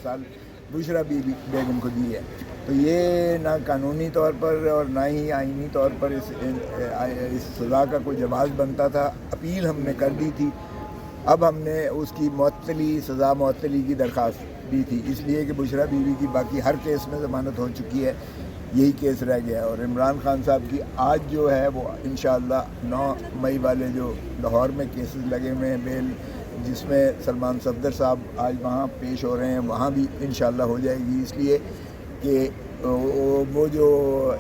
साल बुशरा बीबी बेगम को दी है। तो ये ना कानूनी तौर पर और ना ही आइनी तौर पर इस सज़ा का कोई जवाब बनता था। अपील हमने कर दी थी, अब हमने उसकी मअतली सज़ा मअतली की दरख्वास्त दी थी, इसलिए कि बुशरा बीवी की बाकी हर केस में ज़मानत हो चुकी है, यही केस रह गया है। और इमरान खान साहब की आज जो है वो इंशाअल्लाह 9 मई वाले जो लाहौर में केसेस लगे हुए हैं बेल, जिसमें सलमान सफदर साहब आज वहाँ पेश हो रहे हैं, वहाँ भी इंशाअल्लाह हो जाएगी। इसलिए कि वो जो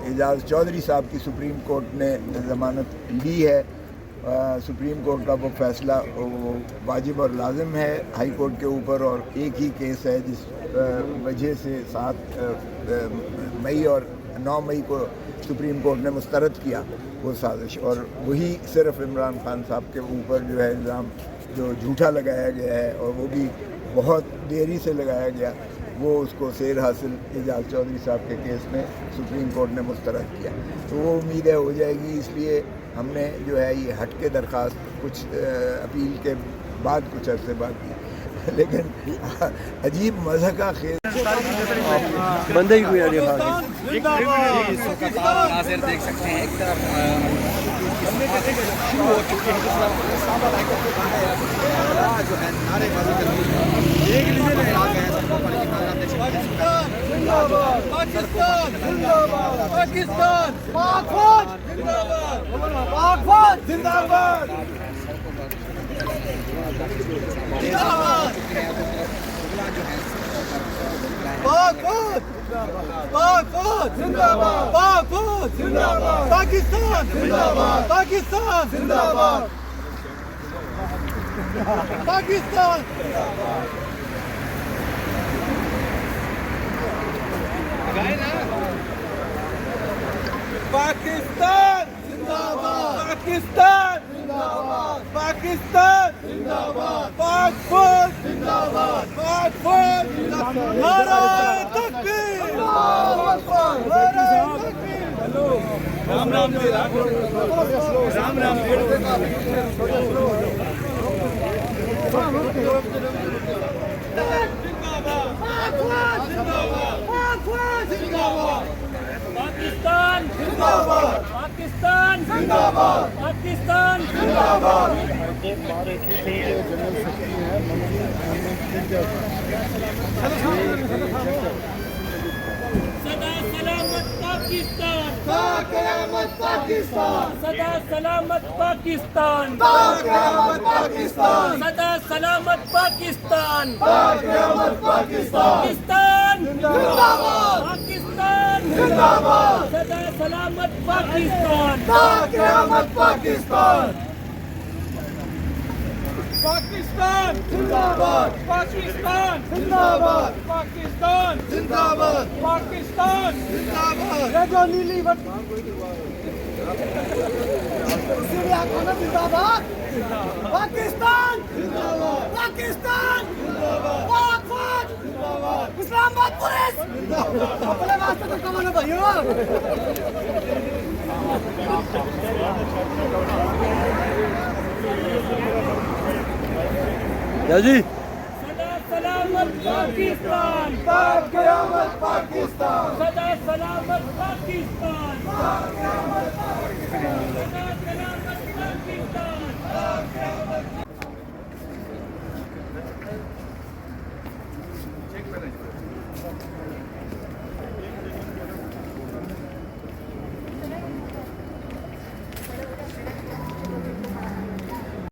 एजाज़ चौधरी साहब की सुप्रीम कोर्ट ने ज़मानत ली है, सुप्रीम कोर्ट का वो फ़ैसला वो वाजिब और लाजिम है हाई कोर्ट के ऊपर। और एक ही केस है जिस वजह से 7 मई और 9 मई को सुप्रीम कोर्ट ने मुस्तरद किया वो साजिश, और वही सिर्फ इमरान खान साहब के ऊपर जो है इल्ज़ाम जो झूठा लगाया गया है, और वो भी बहुत देरी से लगाया गया, वो उसको सेर हासिल एजाज़ चौधरी साहब के केस में सुप्रीम कोर्ट ने मुस्तरद किया। तो वो उम्मीद है हो जाएगी। इसलिए हमने जो है ये हट के दरख्वास्त कुछ अपील के बाद कुछ अरसे बाद की, लेकिन अजीब मज़ा का खेल बंदे ही कोई नाज़िर देख सकते हैं एक तरफ शुरू हो चुकी है जो है नारेबाजी करनी एक लीजिए आ गए हैं सबको पर पाकिस्तान जिंदाबाद पाकिस्तान जिंदाबाद जिंदाबाद पाकिस्तान जिंदाबाद पाकिस्तान जिंदाबाद पाकिस्तान पाकिस्तान जिंदाबाद पाकिस्तान जिंदाबाद पाकिस्तान जिंदाबाद पाक फौज जिंदाबाद पाक फौज जिंदाबाद नारे तकबीर अल्लाहू अकबर नारे तकबीर। हेलो राम राम जी राम राम पाकिस्तान जिंदाबाद पाकिस्तान जिंदाबाद पाकिस्तान जिंदाबाद। सदा सलामत पाकिस्तान क़यामत पाकिस्तान सदा सलामत पाकिस्तान क़यामत पाकिस्तान सदा सलामत पाकिस्तान क़यामत पाकिस्तान जिंदाबाद पाकिस्तान जिंदाबाद सदा सलामत पाकिस्तान क़यामत पाकिस्तान पाकिस्तान जिंदाबाद पाकिस्तान जिंदाबाद पाकिस्तान जिंदाबाद पाकिस्तान जिंदाबाद ये जो नीली जिंदाबाद पाकिस्तान जिंदाबाद पाकिस्तान जिंदाबाद पाक फौज जिंदाबाद इस्लामाबाद पुलिस अपने वास्ते तो कमाना भाइयों। क्या जी सदा सलामत पाकिस्तान क़यामत पाकिस्तान सदा सलामत पाकिस्तान सदा सलामत पाकिस्तान।